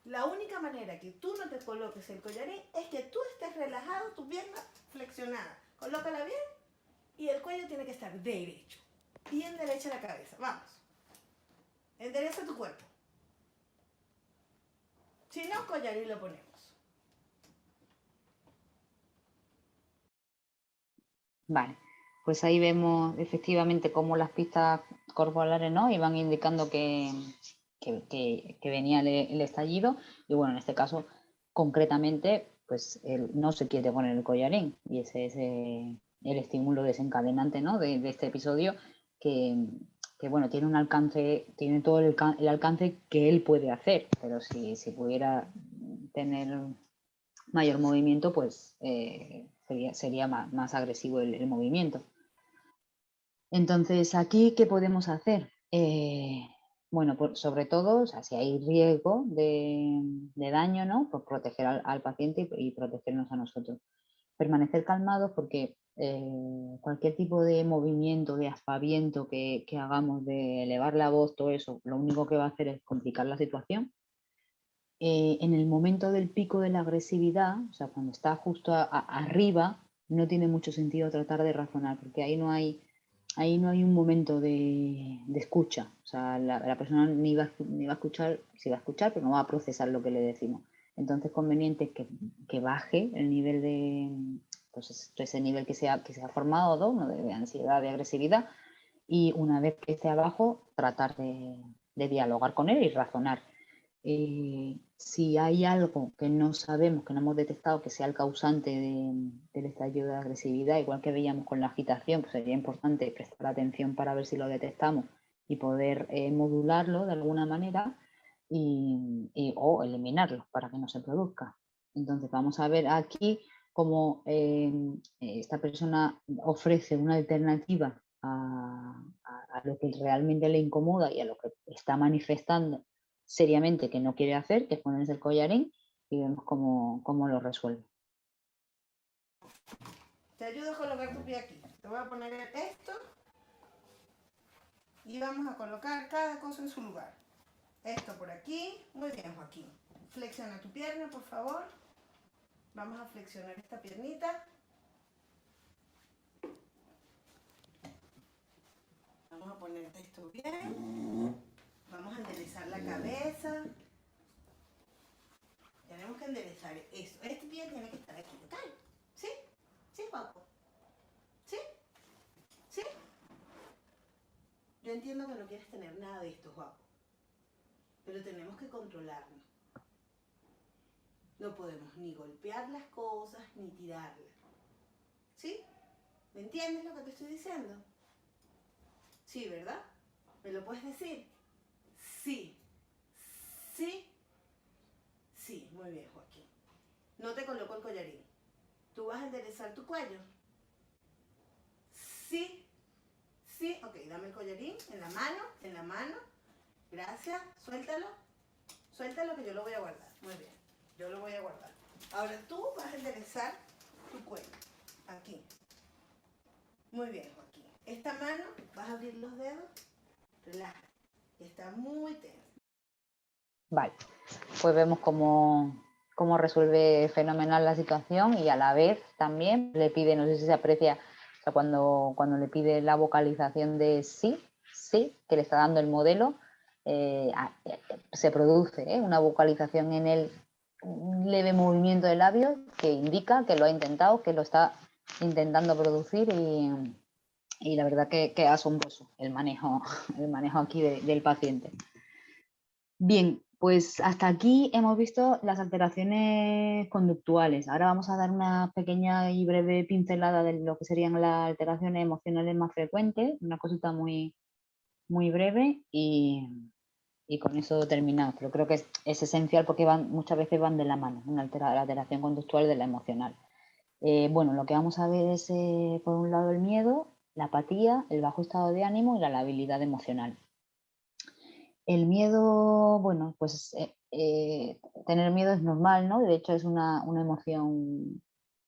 La única manera que tú no te coloques el collarín es que tú estés relajado, tu pierna flexionada. Colócala bien y el cuello tiene que estar derecho. Bien derecha la cabeza. Vamos. Endereza tu cuerpo. Si no, collarín lo ponemos. Vale, pues ahí vemos efectivamente cómo las pistas corporales, ¿no?, iban indicando que venía el estallido, y en este caso concretamente pues él no se quiere poner el collarín, y ese es el estímulo desencadenante, ¿no?, de este episodio que tiene un alcance, tiene todo el alcance que él puede hacer, pero si pudiera tener mayor movimiento, pues sería más agresivo el movimiento. Entonces, aquí, ¿qué podemos hacer? Pues sobre todo, o sea, si hay riesgo de daño, ¿no?, pues proteger al paciente y protegernos a nosotros. Permanecer calmados, porque cualquier tipo de movimiento, de aspaviento que hagamos, de elevar la voz, todo eso, lo único que va a hacer es complicar la situación. En el momento del pico de la agresividad, o sea, cuando está justo arriba, no tiene mucho sentido tratar de razonar, porque ahí no hay un momento de escucha. O sea, la persona ni va a escuchar, sí va a escuchar, pero no va a procesar lo que le decimos. Entonces es conveniente que baje el nivel de, pues ese nivel que se ha formado, ¿no?, de ansiedad, de agresividad, y una vez que esté abajo, tratar de dialogar con él y razonar. Si hay algo que no sabemos, que no hemos detectado que sea el causante del estallido de agresividad, igual que veíamos con la agitación, pues sería importante prestar atención para ver si lo detectamos y poder modularlo de alguna manera o eliminarlo para que no se produzca. Entonces vamos a ver aquí cómo esta persona ofrece una alternativa a lo que realmente le incomoda y a lo que está manifestando seriamente que no quiere hacer, que es ponerse el collarín, y vemos cómo lo resuelve. Te ayudo a colocar tu pie aquí. Te voy a poner esto y vamos a colocar cada cosa en su lugar. Esto por aquí. Muy bien, Joaquín. Flexiona tu pierna, por favor. Vamos a flexionar esta piernita. Vamos a ponerte esto bien. Vamos a enderezar la cabeza. Tenemos que enderezar esto. Este pie tiene que estar aquí, ¿ok? ¿Sí? ¿Sí, guapo? ¿Sí? ¿Sí? Yo entiendo que no quieres tener nada de esto, guapo. Pero tenemos que controlarlo. No podemos ni golpear las cosas ni tirarlas. ¿Sí? ¿Me entiendes lo que te estoy diciendo? Sí, ¿verdad? ¿Me lo puedes decir? Sí. ¿Sí? Sí, muy bien, Joaquín. No te coloco el collarín. ¿Tú vas a enderezar tu cuello? Sí. Sí, ok, dame el collarín en la mano, en la mano. Gracias, suéltalo. Suéltalo que yo lo voy a guardar. Muy bien, yo lo voy a guardar. Ahora tú vas a enderezar tu cuello. Aquí. Muy bien, Joaquín. Esta mano, vas a abrir los dedos. Relaja. Está muy tenso. Vale, pues vemos cómo resuelve fenomenal la situación y a la vez también le pide, no sé si se aprecia, o sea, cuando le pide la vocalización de sí, sí, que le está dando el modelo, se produce una vocalización en el leve movimiento de labios que indica que lo ha intentado, que lo está intentando producir y la verdad que es asombroso el manejo aquí del paciente. Bien, pues hasta aquí hemos visto las alteraciones conductuales. Ahora vamos a dar una pequeña y breve pincelada de lo que serían las alteraciones emocionales más frecuentes, una cosita muy, muy breve y con eso terminamos. Pero creo que es esencial porque muchas veces van de la mano, la alteración conductual de la emocional. Bueno, lo que vamos a ver es, por un lado, el miedo, la apatía, el bajo estado de ánimo y la labilidad emocional. El miedo, bueno, pues tener miedo es normal, ¿no? De hecho es una emoción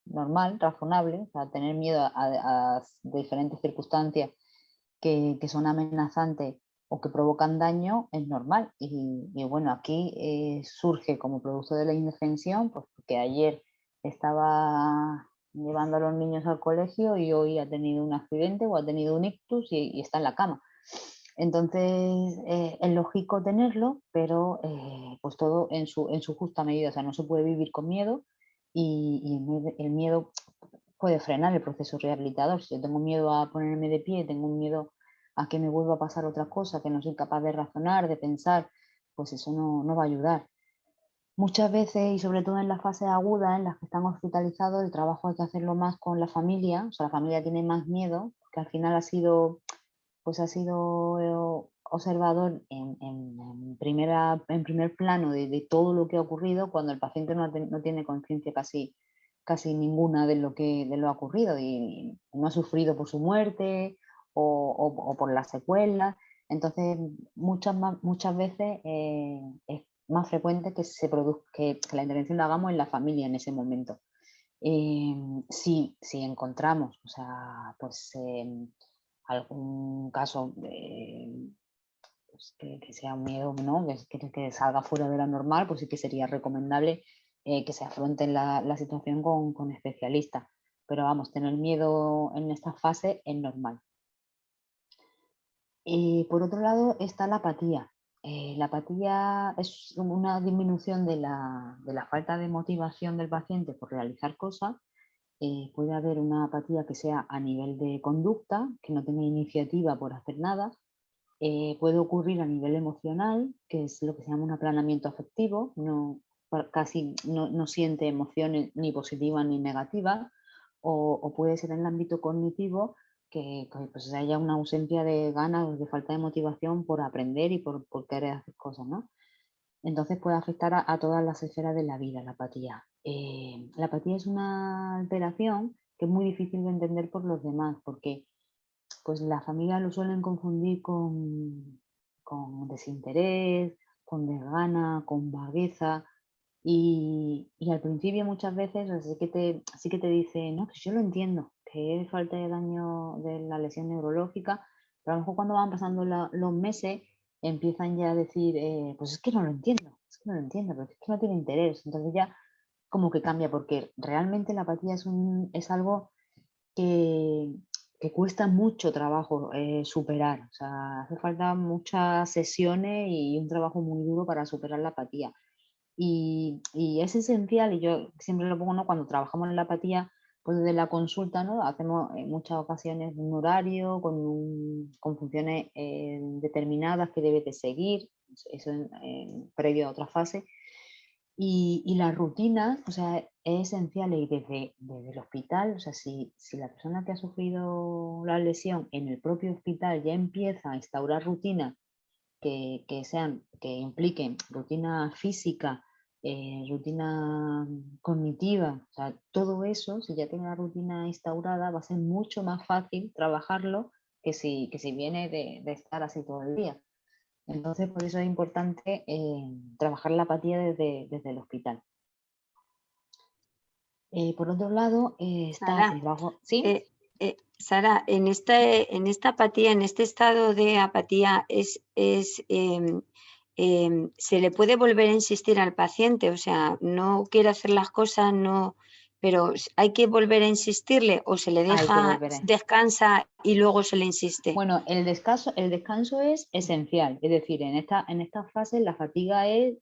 normal, razonable, o sea, tener miedo a diferentes circunstancias que son amenazantes o que provocan daño es normal. Y bueno, aquí surge como producto de la indefensión, pues porque ayer estaba llevando a los niños al colegio y hoy ha tenido un accidente o ha tenido un ictus y está en la cama. Entonces, es lógico tenerlo, pero pues todo en su justa medida. O sea, no se puede vivir con miedo y el miedo puede frenar el proceso rehabilitador. Si yo tengo miedo a ponerme de pie, tengo un miedo a que me vuelva a pasar otra cosa, que no soy capaz de razonar, de pensar, pues eso no va a ayudar. Muchas veces, y sobre todo en las fases agudas en las que están hospitalizados, el trabajo hay que hacerlo más con la familia. O sea, la familia tiene más miedo, porque al final ha sido observador en primer plano de todo lo que ha ocurrido cuando el paciente no tiene conciencia casi ninguna de lo ha ocurrido y no ha sufrido por su muerte o por las secuelas. Entonces, muchas veces es más frecuente que la intervención la hagamos en la familia en ese momento. Si encontramos, o sea, pues algún caso pues, que sea un miedo, ¿no? que salga fuera de lo normal, pues sí que sería recomendable que se afronte la situación con especialistas. Pero vamos, tener miedo en esta fase es normal. Por otro lado está la apatía. La apatía es una disminución de la falta de motivación del paciente por realizar cosas puede haber una apatía que sea a nivel de conducta, que no tenga iniciativa por hacer nada. Puede ocurrir a nivel emocional, que es lo que se llama un aplanamiento afectivo, casi no siente emociones ni positivas ni negativas, o puede ser en el ámbito cognitivo, que pues haya una ausencia de ganas, de falta de motivación por aprender y por querer hacer cosas, ¿no? Entonces puede afectar a todas las esferas de la vida, la apatía. La apatía es una alteración que es muy difícil de entender por los demás, porque pues la familia lo suelen confundir con desinterés, con desgana, con vagueza, y al principio muchas veces sí que te dice, no, pues yo lo entiendo, que es falta de daño de la lesión neurológica, pero a lo mejor cuando van pasando los meses empiezan ya a decir, pues es que no lo entiendo, pero es que no tiene interés. Entonces ya como que cambia, porque realmente la apatía es algo que, que cuesta mucho trabajo superar. O sea, hace falta muchas sesiones y un trabajo muy duro para superar la apatía. Y es esencial, y yo siempre lo pongo, ¿no? Cuando trabajamos en la apatía, pues desde la consulta, ¿no? Hacemos en muchas ocasiones un horario con funciones determinadas que debe de seguir, eso previo a otra fase. Y las rutinas, o sea, es esencial, y desde el hospital, o sea, si la persona que ha sufrido la lesión en el propio hospital ya empieza a instaurar rutinas que impliquen rutina física, rutina cognitiva, o sea, todo eso, si ya tiene la rutina instaurada, va a ser mucho más fácil trabajarlo que si viene de estar así todo el día. Entonces, por eso es importante trabajar la apatía desde el hospital. Por otro lado, está Sara, el bajo... ¿Sí? Sara, en esta apatía, en este estado de apatía, se le puede volver a insistir al paciente, o sea, no quiere hacer las cosas, no, pero hay que volver a insistirle, o se le deja, descansa y luego se le insiste. Bueno, el descanso es esencial, es decir, en esta fase la fatiga es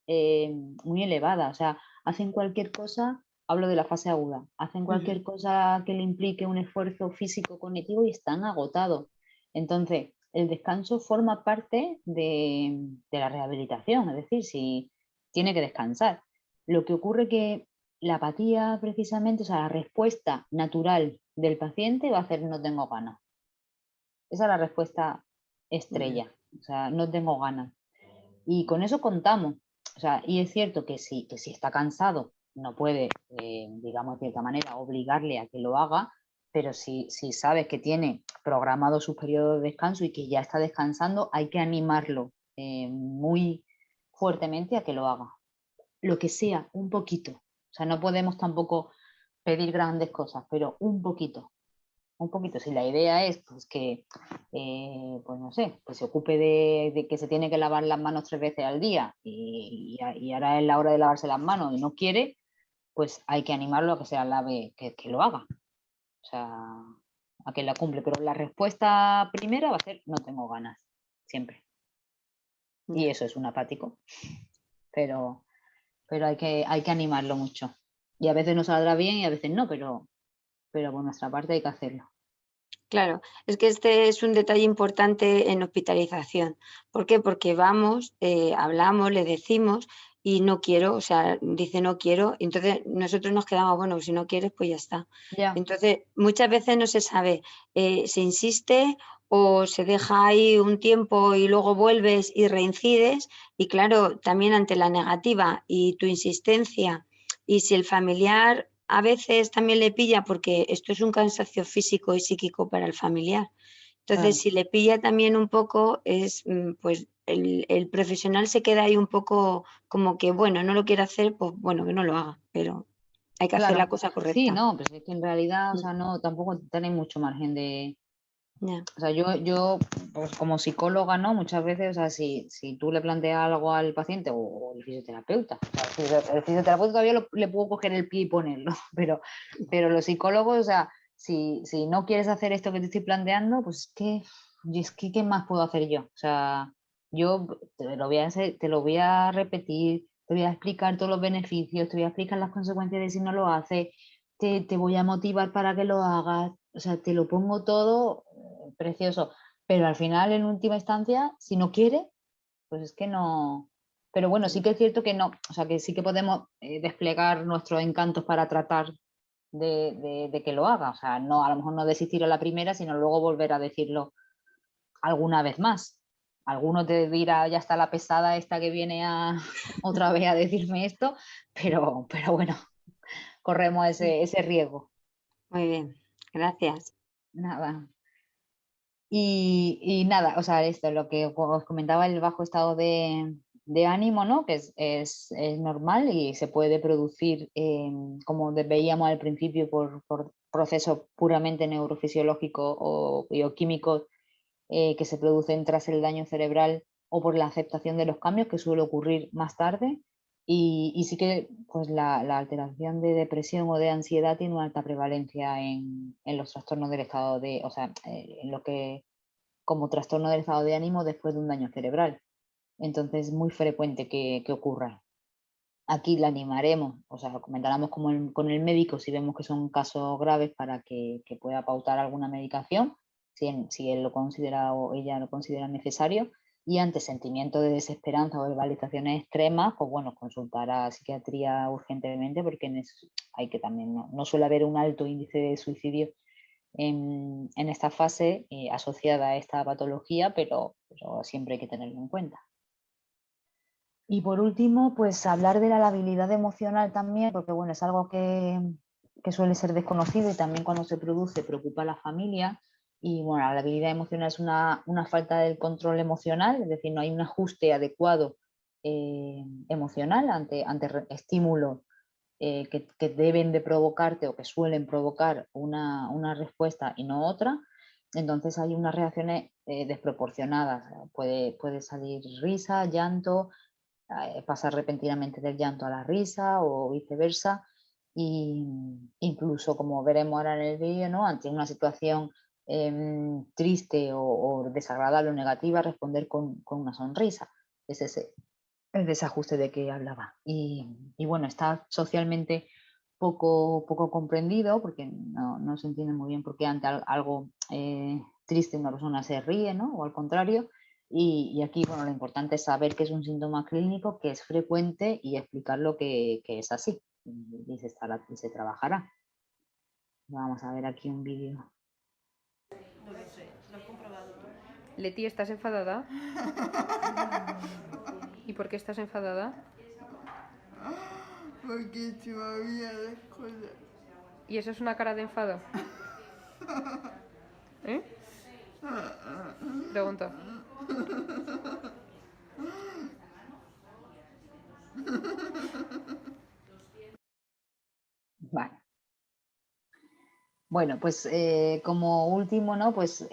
muy elevada, o sea, hacen cualquier cosa, hablo de la fase aguda, hacen cualquier cosa que le implique un esfuerzo físico cognitivo y están agotados. Entonces, el descanso forma parte de la rehabilitación, es decir, si tiene que descansar. Lo que ocurre que la apatía, precisamente, o sea, la respuesta natural del paciente va a ser no tengo ganas. Esa es la respuesta estrella, o sea, no tengo ganas. Y con eso contamos. O sea, y es cierto que si está cansado, no puede, digamos, de cierta manera, obligarle a que lo haga, pero si sabes que tiene programado su periodo de descanso y que ya está descansando, hay que animarlo muy fuertemente a que lo haga. Lo que sea, un poquito. O sea, no podemos tampoco pedir grandes cosas, pero un poquito. Un poquito, si la idea es pues que, pues no sé, pues se ocupe de que se tiene que lavar las manos 3 veces al día y ahora es la hora de lavarse las manos y no quiere, pues hay que animarlo a que se la lave, que lo haga, o sea, a que la cumple. Pero la respuesta primera va a ser no tengo ganas, siempre. Y eso es un apático, pero hay que animarlo mucho. Y a veces nos saldrá bien y a veces no, pero por nuestra parte hay que hacerlo. Claro, es que este es un detalle importante en hospitalización. ¿Por qué? Porque vamos, hablamos, le decimos y no quiero, o sea, dice no quiero, y entonces nosotros nos quedamos, bueno, si no quieres, pues ya está. Ya. Entonces, muchas veces no se sabe, se insiste o se deja ahí un tiempo y luego vuelves y reincides, y claro, también ante la negativa y tu insistencia, y si el familiar a veces también le pilla, porque esto es un cansancio físico y psíquico para el familiar. Entonces, si le pilla también un poco, pues el profesional se queda ahí un poco como que, bueno, no lo quiere hacer, pues bueno, que no lo haga, pero hay que hacer la cosa correcta. Sí, no, pero es que en realidad, o sea, no, tampoco tenéis mucho margen de... O sea, yo pues como psicóloga, ¿no? Muchas veces, o sea, si tú le planteas algo al paciente o el fisioterapeuta, o sea, el fisioterapeuta todavía le puedo coger el pie y ponerlo, pero los psicólogos, o sea, si no quieres hacer esto que te estoy planteando, pues ¿qué más puedo hacer yo? O sea, yo te lo voy a repetir, te voy a explicar todos los beneficios, te voy a explicar las consecuencias de si no lo haces, te voy a motivar para que lo hagas, o sea, te lo pongo todo precioso, pero al final, en última instancia, si no quiere, pues es que no. Pero bueno, sí que es cierto que no, o sea, que sí que podemos desplegar nuestros encantos para tratar de que lo haga, o sea, no, a lo mejor no desistir a la primera, sino luego volver a decirlo alguna vez más. Alguno te dirá, ya está la pesada esta que viene otra vez a decirme esto, pero bueno, corremos ese riesgo. Muy bien, gracias. Nada. Y nada, o sea, esto, lo que os comentaba, el bajo estado de ánimo, ¿no? Que es normal y se puede producir, como veíamos al principio, por procesos puramente neurofisiológicos o bioquímicos que se producen tras el daño cerebral o por la aceptación de los cambios, que suele ocurrir más tarde. Y sí que pues la alteración de depresión o de ansiedad tiene una alta prevalencia en los trastornos del estado de, o sea, en lo que como trastorno del estado de ánimo después de un daño cerebral. Entonces es muy frecuente que ocurra. Aquí la animaremos, o sea, comentaremos con el médico si vemos que son casos graves para que pueda pautar alguna medicación, si él lo considera o ella lo considera necesario. Y ante sentimientos de desesperanza o verbalizaciones extremas, pues bueno, consultar a psiquiatría urgentemente, porque hay que también, no suele haber un alto índice de suicidio en esta fase asociada a esta patología, pero siempre hay que tenerlo en cuenta. Y por último, pues hablar de la labilidad emocional también, porque bueno, es algo que suele ser desconocido y también cuando se produce preocupa a la familia. Y bueno, la labilidad emocional es una falta del control emocional, es decir, no hay un ajuste adecuado emocional ante estímulos que deben de provocarte o que suelen provocar una respuesta y no otra. Entonces hay unas reacciones desproporcionadas. Puede salir risa, llanto, pasar repentinamente del llanto a la risa o viceversa. Y incluso, como veremos ahora en el vídeo, ¿no? Ante una situación triste o desagradable o negativa, responder con una sonrisa. Es ese el desajuste de que hablaba. Y bueno, está socialmente poco comprendido porque no se entiende muy bien por qué ante algo triste una persona se ríe, ¿no? O al contrario. Y aquí, bueno, lo importante es saber que es un síntoma clínico, que es frecuente y explicarlo que es así. Y se trabajará. Vamos a ver aquí un vídeo. No lo sé, lo has comprobado tú. Leti, ¿estás enfadada? ¿Y por qué estás enfadada? Porque se me había la escuela. ¿Y eso es una cara de enfado? ¿Eh? Pregunto. Vale. Bueno, pues como último, ¿no? Pues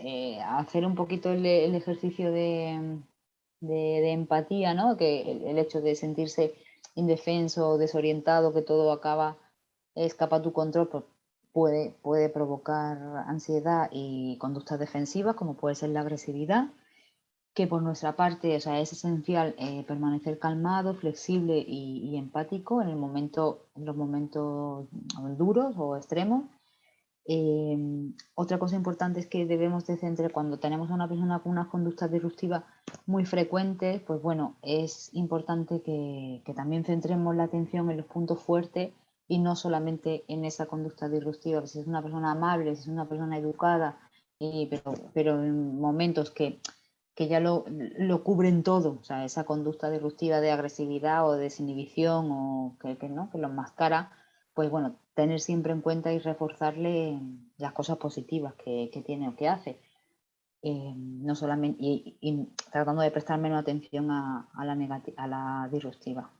hacer un poquito el ejercicio de empatía, ¿no? Que el hecho de sentirse indefenso, desorientado, que todo escapa a tu control, pues puede provocar ansiedad y conductas defensivas, como puede ser la agresividad, que por nuestra parte, o sea, es esencial permanecer calmado, flexible y empático en los momentos duros o extremos. Otra cosa importante es que debemos de centrar cuando tenemos a una persona con unas conductas disruptivas muy frecuentes, pues bueno, es importante que también centremos la atención en los puntos fuertes y no solamente en esa conducta disruptiva. Si es una persona amable, si es una persona educada, pero en momentos que ya lo cubren todo, o sea, esa conducta disruptiva de agresividad o de desinhibición o que lo enmascara, pues bueno, tener siempre en cuenta y reforzarle las cosas positivas que tiene o que hace. No solamente, y tratando de prestar menos atención a la disruptiva.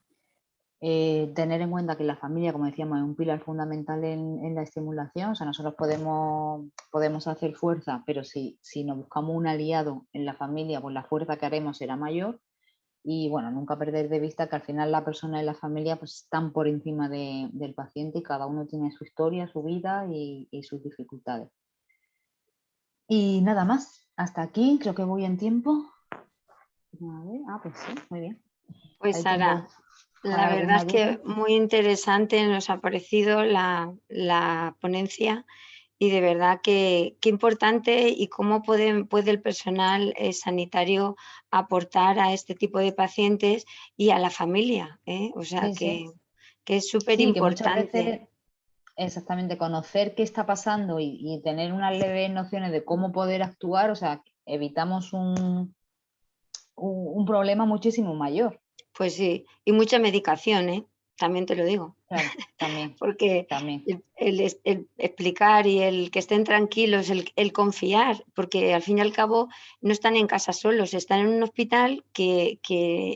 Tener en cuenta que la familia, como decíamos, es un pilar fundamental en la estimulación. O sea, nosotros podemos hacer fuerza, pero si nos buscamos un aliado en la familia, pues la fuerza que haremos será mayor. Y bueno, nunca perder de vista que al final la persona y la familia pues están por encima del paciente y cada uno tiene su historia, su vida y sus dificultades. Y nada más, hasta aquí, creo que voy en tiempo. A ver, pues sí, muy bien. Pues Sara, La verdad es que muy interesante nos ha parecido la ponencia y de verdad que qué importante y cómo puede el personal sanitario aportar a este tipo de pacientes y a la familia, ¿eh? O sea Sí. que es súper Sí, que muchas importante. veces, exactamente, conocer qué está pasando y tener unas leves nociones de cómo poder actuar, o sea, evitamos un problema muchísimo mayor. Pues sí, y mucha medicación, ¿eh? También te lo digo. Claro, también. Porque también. el explicar y el que estén tranquilos, el confiar, porque al fin y al cabo no están en casa solos, están en un hospital que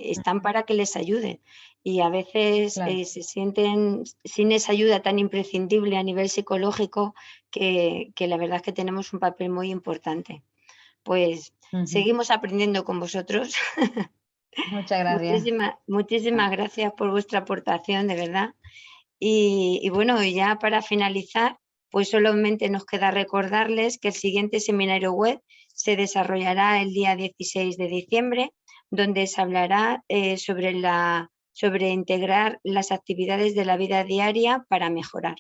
están para que les ayuden. Y a veces Claro. se sienten sin esa ayuda tan imprescindible a nivel psicológico que la verdad es que tenemos un papel muy importante. Pues seguimos aprendiendo con vosotros. Muchas gracias. Muchísimas gracias por vuestra aportación, de verdad. Y bueno, ya para finalizar, pues solamente nos queda recordarles que el siguiente seminario web se desarrollará el día 16 de diciembre, donde se hablará sobre integrar las actividades de la vida diaria para mejorar.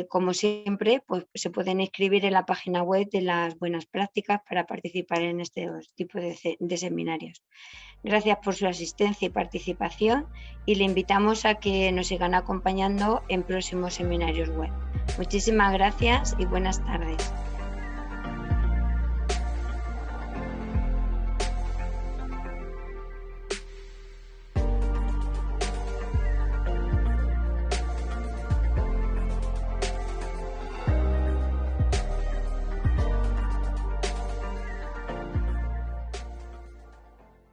Como siempre, pues se pueden inscribir en la página web de las buenas prácticas para participar en este tipo de seminarios. Gracias por su asistencia y participación y le invitamos a que nos sigan acompañando en próximos seminarios web. Muchísimas gracias y buenas tardes.